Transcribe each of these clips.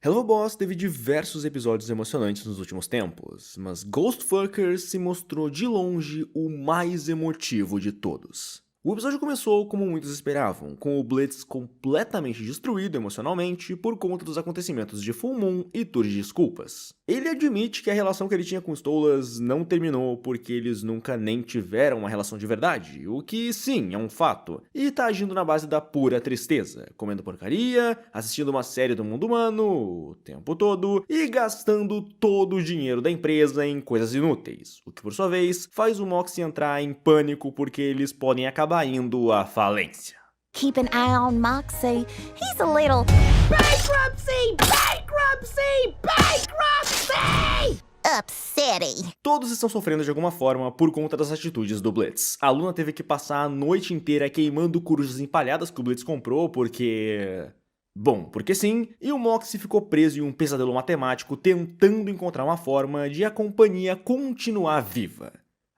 Hello Boss teve diversos episódios emocionantes nos últimos tempos, mas Ghostfuckers se mostrou de longe o mais emotivo de todos. O episódio começou como muitos esperavam, com o Blitz completamente destruído emocionalmente por conta dos acontecimentos de Full Moon e Tour de Desculpas. Ele admite que a relação que ele tinha com Stolas não terminou porque eles nunca nem tiveram uma relação de verdade, o que sim, é um fato, e tá agindo na base da pura tristeza, comendo porcaria, assistindo uma série do mundo humano o tempo todo e gastando todo o dinheiro da empresa em coisas inúteis, o que por sua vez faz o Moxie entrar em pânico porque eles podem acabar indo à falência. Keep an eye on Moxie. He's a little bankruptcy, bankruptcy, bankruptcy! Upsetting. Todos estão sofrendo de alguma forma por conta das atitudes do Blitz. A Luna teve que passar a noite inteira queimando corujas empalhadas que o Blitz comprou porque... Bom, porque sim, e o Moxie ficou preso em um pesadelo matemático tentando encontrar uma forma de a companhia continuar viva.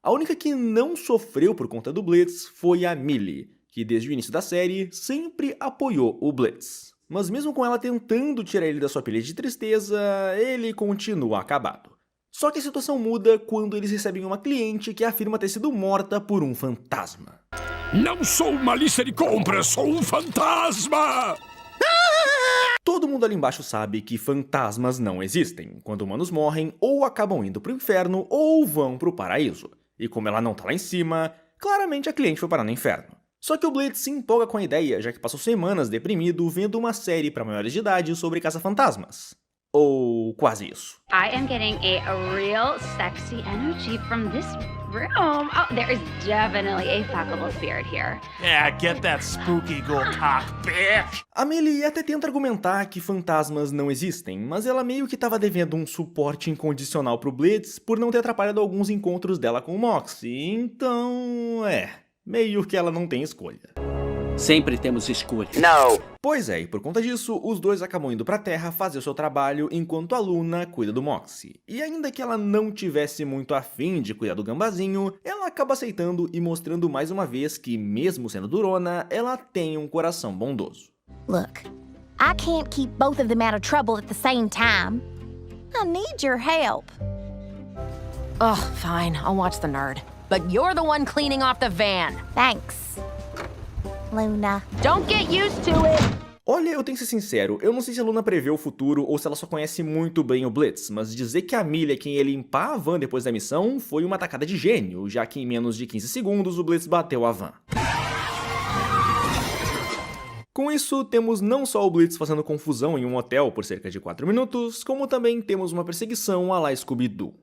A única que não sofreu por conta do Blitz foi a Millie, que desde o início da série sempre apoiou o Blitz. Mas mesmo com ela tentando tirar ele da sua pilha de tristeza, ele continua acabado. Só que a situação muda quando eles recebem uma cliente que afirma ter sido morta por um fantasma. Não sou uma lista de compras, sou um fantasma! Todo mundo ali embaixo sabe que fantasmas não existem. Quando humanos morrem, ou acabam indo pro inferno, ou vão pro paraíso. E como ela não tá lá em cima, claramente a cliente foi parar no inferno. Só que o Blitz se empolga com a ideia, já que passou semanas deprimido vendo uma série para maiores de idade sobre caça-fantasmas. Ou quase isso. I am getting a real sexy energy from this room. Oh, there is definitely a fuckable spirit here. Yeah, get that spooky ghoul talk, bitch! A Millie até tenta argumentar que fantasmas não existem, mas ela meio que tava devendo um suporte incondicional pro Blitz por não ter atrapalhado alguns encontros dela com o Moxie, então... meio que ela não tem escolha. Sempre temos escolha. Não! Pois é, e por conta disso, os dois acabam indo pra Terra fazer o seu trabalho enquanto a Luna cuida do Moxie. E ainda que ela não tivesse muito afim de cuidar do gambazinho, ela acaba aceitando e mostrando mais uma vez que, mesmo sendo durona, ela tem um coração bondoso. Look, I can't keep both of them out of trouble at the same time. I need your help. Ugh, fine, I'll watch the nerd. But you're the one cleaning off the van. Thanks, Luna. Don't get used to it! Olha, eu tenho que ser sincero, eu não sei se a Luna prevê o futuro ou se ela só conhece muito bem o Blitz, mas dizer que a Millie é quem ia limpar a van depois da missão foi uma tacada de gênio, já que em menos de 15 segundos o Blitz bateu a van. Com isso, temos não só o Blitz fazendo confusão em um hotel por cerca de 4 minutos, como também temos uma perseguição à la Scooby-Doo.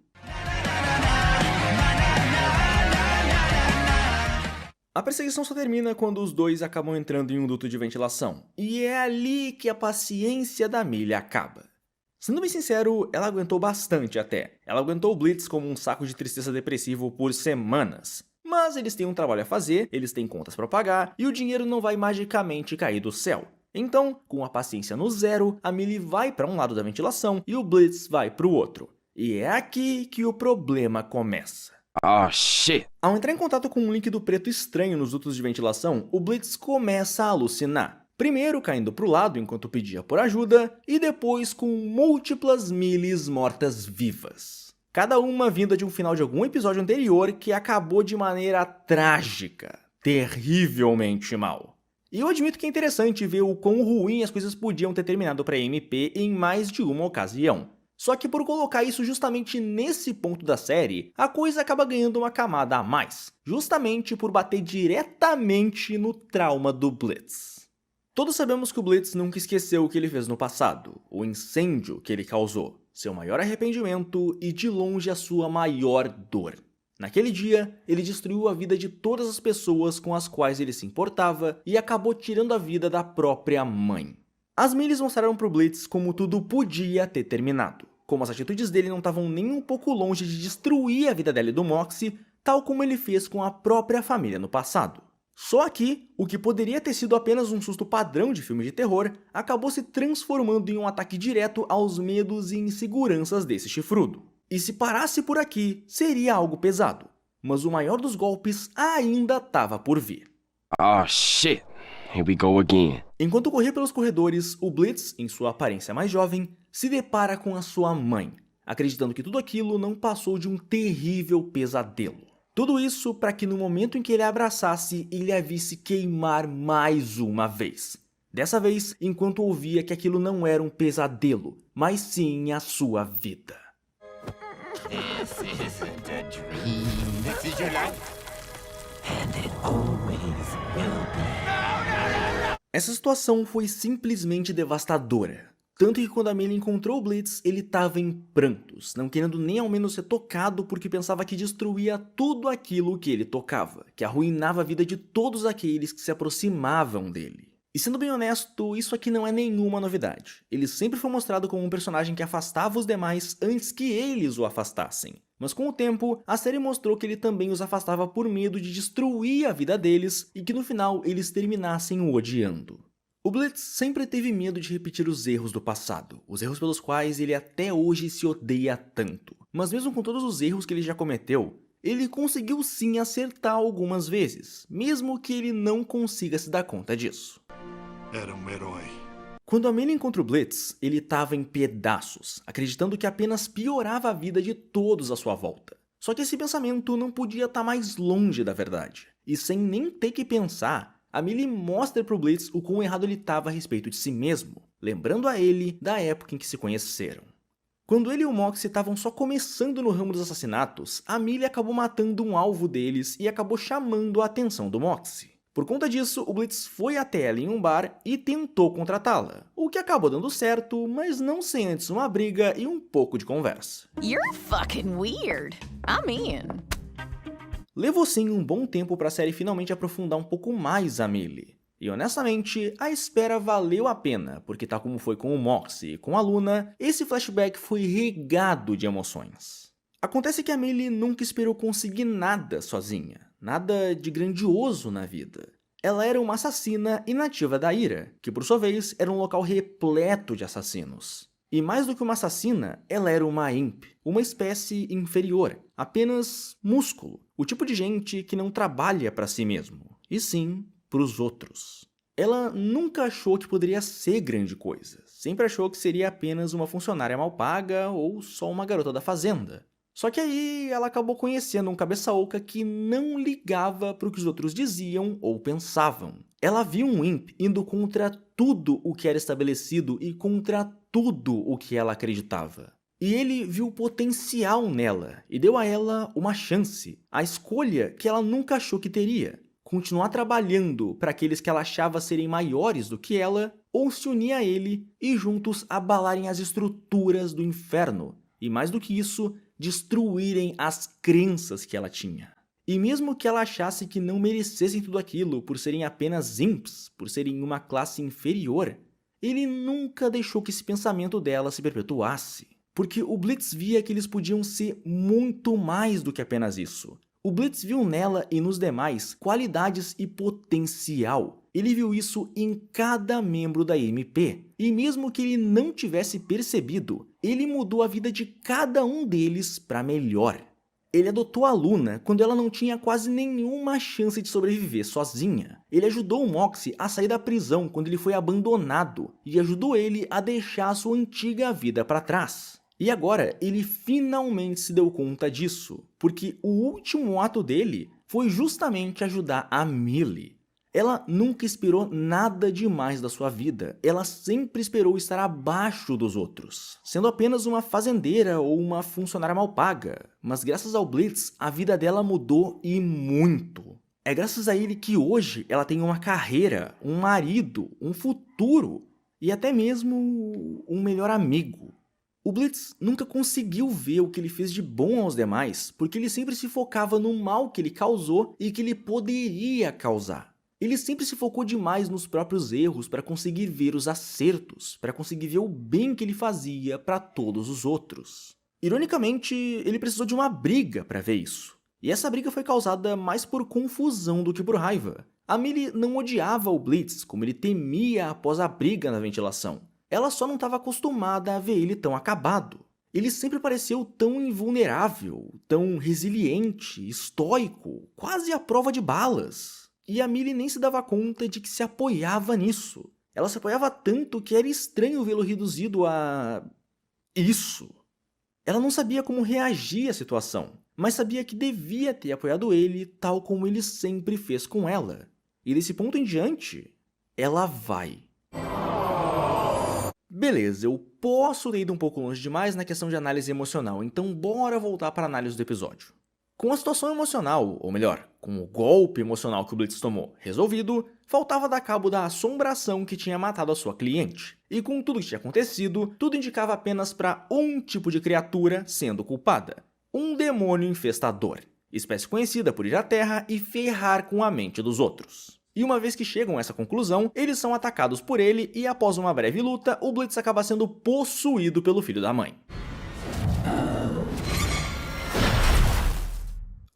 A perseguição só termina quando os dois acabam entrando em um duto de ventilação, e é ali que a paciência da Millie acaba. Sendo bem sincero, ela aguentou bastante até. Ela aguentou o Blitz como um saco de tristeza depressivo por semanas. Mas eles têm um trabalho a fazer, eles têm contas para pagar, e o dinheiro não vai magicamente cair do céu. Então, com a paciência no zero, a Millie vai para um lado da ventilação e o Blitz vai para o outro. E é aqui que o problema começa. Oh, shit. Ao entrar em contato com um líquido preto estranho nos dutos de ventilação, o Blitz começa a alucinar. Primeiro caindo pro lado enquanto pedia por ajuda, e depois com múltiplas Millies mortas-vivas. Cada uma vinda de um final de algum episódio anterior que acabou de maneira trágica, terrivelmente mal. E eu admito que é interessante ver o quão ruim as coisas podiam ter terminado para a MP em mais de uma ocasião. Só que por colocar isso justamente nesse ponto da série, a coisa acaba ganhando uma camada a mais, justamente por bater diretamente no trauma do Blitz. Todos sabemos que o Blitz nunca esqueceu o que ele fez no passado, o incêndio que ele causou, seu maior arrependimento e de longe a sua maior dor. Naquele dia, ele destruiu a vida de todas as pessoas com as quais ele se importava e acabou tirando a vida da própria mãe. As Millies mostraram pro Blitz como tudo podia ter terminado. Como as atitudes dele não estavam nem um pouco longe de destruir a vida dela e do Moxie, tal como ele fez com a própria família no passado. Só aqui, o que poderia ter sido apenas um susto padrão de filme de terror, acabou se transformando em um ataque direto aos medos e inseguranças desse chifrudo. E se parasse por aqui, seria algo pesado. Mas o maior dos golpes ainda estava por vir. Oh, shit. Here we go again. Enquanto corria pelos corredores, o Blitz, em sua aparência mais jovem, se depara com a sua mãe, acreditando que tudo aquilo não passou de um terrível pesadelo. Tudo isso para que no momento em que ele a abraçasse, ele a visse queimar mais uma vez. Dessa vez, enquanto ouvia que aquilo não era um pesadelo, mas sim a sua vida. This isn't a dream. This is your life. And it always will be. Essa situação foi simplesmente devastadora. Tanto que quando a Millie encontrou o Blitz, ele estava em prantos, não querendo nem ao menos ser tocado porque pensava que destruía tudo aquilo que ele tocava, que arruinava a vida de todos aqueles que se aproximavam dele. E sendo bem honesto, isso aqui não é nenhuma novidade. Ele sempre foi mostrado como um personagem que afastava os demais antes que eles o afastassem. Mas com o tempo, a série mostrou que ele também os afastava por medo de destruir a vida deles e que no final eles terminassem o odiando. O Blitz sempre teve medo de repetir os erros do passado, os erros pelos quais ele até hoje se odeia tanto. Mas mesmo com todos os erros que ele já cometeu, ele conseguiu sim acertar algumas vezes, mesmo que ele não consiga se dar conta disso. Era um herói. Quando a Millie encontra o Blitz, ele estava em pedaços, acreditando que apenas piorava a vida de todos à sua volta. Só que esse pensamento não podia estar mais longe da verdade. E sem nem ter que pensar, a Millie mostra pro Blitz o quão errado ele estava a respeito de si mesmo, lembrando a ele da época em que se conheceram. Quando ele e o Moxie estavam só começando no ramo dos assassinatos, a Millie acabou matando um alvo deles e acabou chamando a atenção do Moxie. Por conta disso, o Blitz foi até ela em um bar e tentou contratá-la, o que acabou dando certo, mas não sem antes uma briga e um pouco de conversa. You're fucking weird. I'm in. Levou sim um bom tempo para a série finalmente aprofundar um pouco mais a Millie. E honestamente, a espera valeu a pena, porque tal como foi com o Moxie e com a Luna, esse flashback foi regado de emoções. Acontece que a Millie nunca esperou conseguir nada sozinha, nada de grandioso na vida. Ela era uma assassina e nativa da Ira, que por sua vez era um local repleto de assassinos. E mais do que uma assassina, ela era uma imp, uma espécie inferior, apenas músculo, o tipo de gente que não trabalha para si mesmo, e sim para os outros. Ela nunca achou que poderia ser grande coisa, sempre achou que seria apenas uma funcionária mal paga ou só uma garota da fazenda. Só que aí ela acabou conhecendo um cabeça oca que não ligava para o que os outros diziam ou pensavam. Ela viu um imp indo contra tudo o que era estabelecido e contra tudo o que ela acreditava. E ele viu o potencial nela e deu a ela uma chance, a escolha que ela nunca achou que teria. Continuar trabalhando para aqueles que ela achava serem maiores do que ela, ou se unir a ele e juntos abalarem as estruturas do inferno. E mais do que isso, destruírem as crenças que ela tinha. E mesmo que ela achasse que não merecessem tudo aquilo por serem apenas imps, por serem uma classe inferior, ele nunca deixou que esse pensamento dela se perpetuasse. Porque o Blitz via que eles podiam ser muito mais do que apenas isso. O Blitz viu nela e nos demais qualidades e potencial. Ele viu isso em cada membro da MP. E mesmo que ele não tivesse percebido, ele mudou a vida de cada um deles para melhor. Ele adotou a Luna quando ela não tinha quase nenhuma chance de sobreviver sozinha. Ele ajudou o Moxie a sair da prisão quando ele foi abandonado e ajudou ele a deixar a sua antiga vida para trás. E agora ele finalmente se deu conta disso, porque o último ato dele foi justamente ajudar a Millie. Ela nunca esperou nada demais da sua vida, ela sempre esperou estar abaixo dos outros, sendo apenas uma fazendeira ou uma funcionária mal paga. Mas graças ao Blitz, a vida dela mudou e muito. É graças a ele que hoje ela tem uma carreira, um marido, um futuro e até mesmo um melhor amigo. O Blitz nunca conseguiu ver o que ele fez de bom aos demais, porque ele sempre se focava no mal que ele causou e que ele poderia causar. Ele sempre se focou demais nos próprios erros para conseguir ver os acertos, para conseguir ver o bem que ele fazia para todos os outros. Ironicamente, ele precisou de uma briga para ver isso. E essa briga foi causada mais por confusão do que por raiva. A Millie não odiava o Blitz como ele temia após a briga na ventilação. Ela só não estava acostumada a ver ele tão acabado. Ele sempre pareceu tão invulnerável, tão resiliente, estoico, quase à prova de balas. E a Millie nem se dava conta de que se apoiava nisso. Ela se apoiava tanto que era estranho vê-lo reduzido a isso. Ela não sabia como reagir à situação, mas sabia que devia ter apoiado ele tal como ele sempre fez com ela. E desse ponto em diante, ela vai. Beleza, eu posso ter ido um pouco longe demais na questão de análise emocional, então bora voltar para a análise do episódio. Com a situação emocional, ou melhor, com o golpe emocional que o Blitz tomou resolvido, faltava dar cabo da assombração que tinha matado a sua cliente. E com tudo que tinha acontecido, tudo indicava apenas para um tipo de criatura sendo culpada. Um demônio infestador, espécie conhecida por ir à Terra e ferrar com a mente dos outros. E uma vez que chegam a essa conclusão, eles são atacados por ele e após uma breve luta, o Blitz acaba sendo possuído pelo filho da mãe.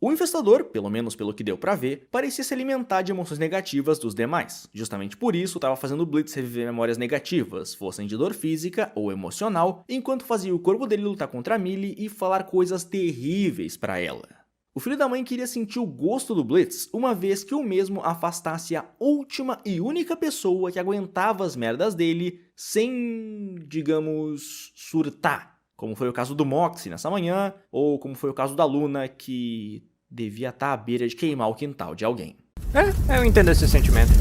O infestador, pelo menos pelo que deu pra ver, parecia se alimentar de emoções negativas dos demais. Justamente por isso, estava fazendo o Blitz reviver memórias negativas, fossem de dor física ou emocional, enquanto fazia o corpo dele lutar contra a Millie e falar coisas terríveis pra ela. O filho da mãe queria sentir o gosto do Blitz, uma vez que o mesmo afastasse a última e única pessoa que aguentava as merdas dele sem, digamos, surtar. Como foi o caso do Moxie nessa manhã, ou como foi o caso da Luna, que devia estar à beira de queimar o quintal de alguém. Eu entendo esse sentimento.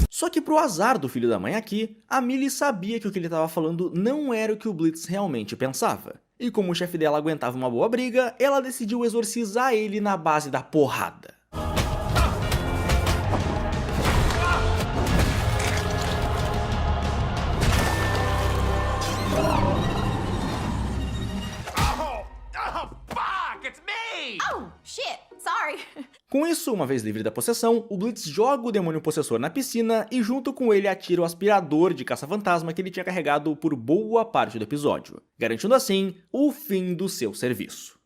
Só que pro azar do filho da mãe aqui, a Millie sabia que o que ele estava falando não era o que o Blitz realmente pensava. E como o chefe dela aguentava uma boa briga, ela decidiu exorcizar ele na base da porrada. Oh, shit. Sorry. Com isso, uma vez livre da possessão, o Blitz joga o demônio possessor na piscina e junto com ele atira o aspirador de caça-fantasma que ele tinha carregado por boa parte do episódio, garantindo assim o fim do seu serviço.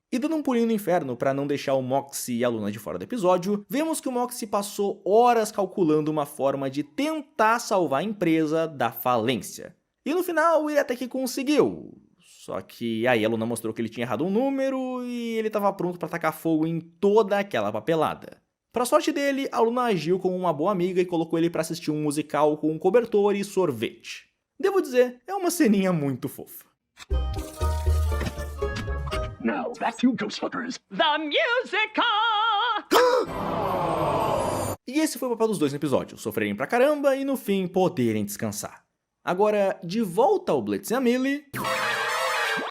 E dando um pulinho no inferno para não deixar o Moxie e a Luna de fora do episódio, vemos que o Moxie passou horas calculando uma forma de tentar salvar a empresa da falência. E no final ele até que conseguiu. Só que aí a Luna mostrou que ele tinha errado um número e ele estava pronto para tacar fogo em toda aquela papelada. Para sorte dele, a Luna agiu como uma boa amiga e colocou ele para assistir um musical com um cobertor e sorvete. Devo dizer, é uma ceninha muito fofa. Now, back to Ghostfuckers. The musical! E esse foi o papel dos dois no episódio, sofrerem pra caramba e no fim poderem descansar. Agora, de volta ao Blitz e a Millie...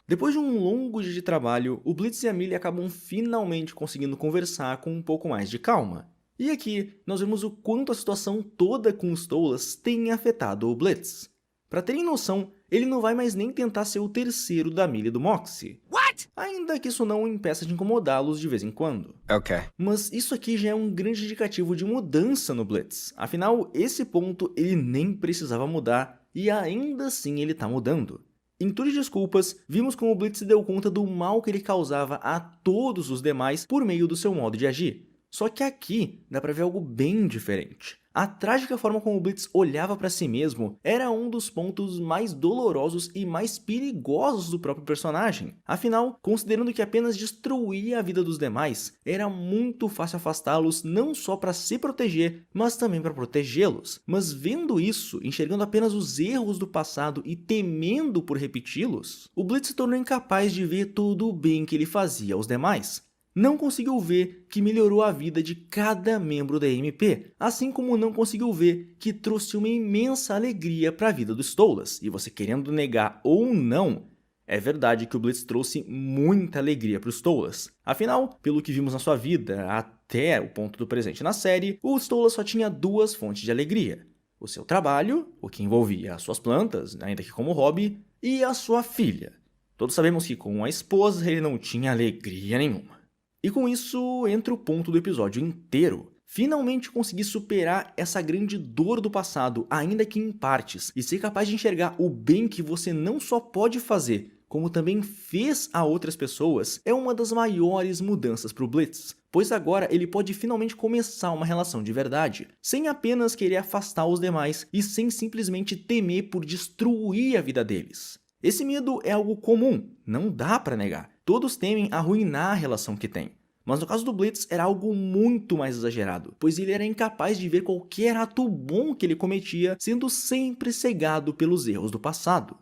Depois de um longo dia de trabalho, o Blitz e a Millie acabam finalmente conseguindo conversar com um pouco mais de calma. E aqui, nós vemos o quanto a situação toda com os Stolas tem afetado o Blitz. Pra terem noção, ele não vai mais nem tentar ser o terceiro da Millie e do Moxie. What? Ainda que isso não o impeça de incomodá-los de vez em quando. Ok. Mas isso aqui já é um grande indicativo de mudança no Blitz. Afinal, esse ponto ele nem precisava mudar e ainda assim ele tá mudando. Em tudo de desculpas, vimos como o Blitz se deu conta do mal que ele causava a todos os demais por meio do seu modo de agir. Só que aqui dá pra ver algo bem diferente. A trágica forma como o Blitz olhava pra si mesmo era um dos pontos mais dolorosos e mais perigosos do próprio personagem. Afinal, considerando que apenas destruía a vida dos demais, era muito fácil afastá-los não só para se proteger, mas também para protegê-los. Mas vendo isso, enxergando apenas os erros do passado e temendo por repeti-los, o Blitz se tornou incapaz de ver todo o bem que ele fazia aos demais. Não conseguiu ver que melhorou a vida de cada membro da MP, assim como não conseguiu ver que trouxe uma imensa alegria para a vida dos Stolas. E você querendo negar ou não, é verdade que o Blitz trouxe muita alegria para os Stolas. Afinal, pelo que vimos na sua vida até o ponto do presente na série, o Stolas só tinha duas fontes de alegria. O seu trabalho, o que envolvia as suas plantas, ainda que como hobby, e a sua filha. Todos sabemos que com a esposa ele não tinha alegria nenhuma. E com isso entra o ponto do episódio inteiro. Finalmente conseguir superar essa grande dor do passado, ainda que em partes, e ser capaz de enxergar o bem que você não só pode fazer, como também fez a outras pessoas, é uma das maiores mudanças para o Blitz. Pois agora ele pode finalmente começar uma relação de verdade, sem apenas querer afastar os demais e sem simplesmente temer por destruir a vida deles. Esse medo é algo comum, não dá pra negar. Todos temem arruinar a relação que têm. Mas no caso do Blitz era algo muito mais exagerado, pois ele era incapaz de ver qualquer ato bom que ele cometia, sendo sempre cegado pelos erros do passado.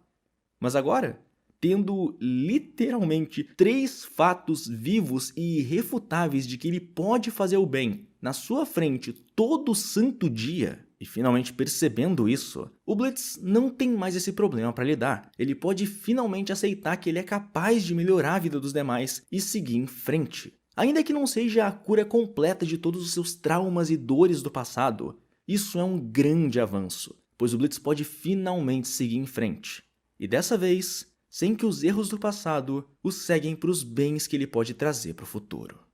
Mas agora, tendo literalmente 3 fatos vivos e irrefutáveis de que ele pode fazer o bem na sua frente todo santo dia, e finalmente percebendo isso, o Blitz não tem mais esse problema para lidar. Ele pode finalmente aceitar que ele é capaz de melhorar a vida dos demais e seguir em frente. Ainda que não seja a cura completa de todos os seus traumas e dores do passado, isso é um grande avanço, pois o Blitz pode finalmente seguir em frente. E dessa vez, sem que os erros do passado o ceguem para os bens que ele pode trazer para o futuro.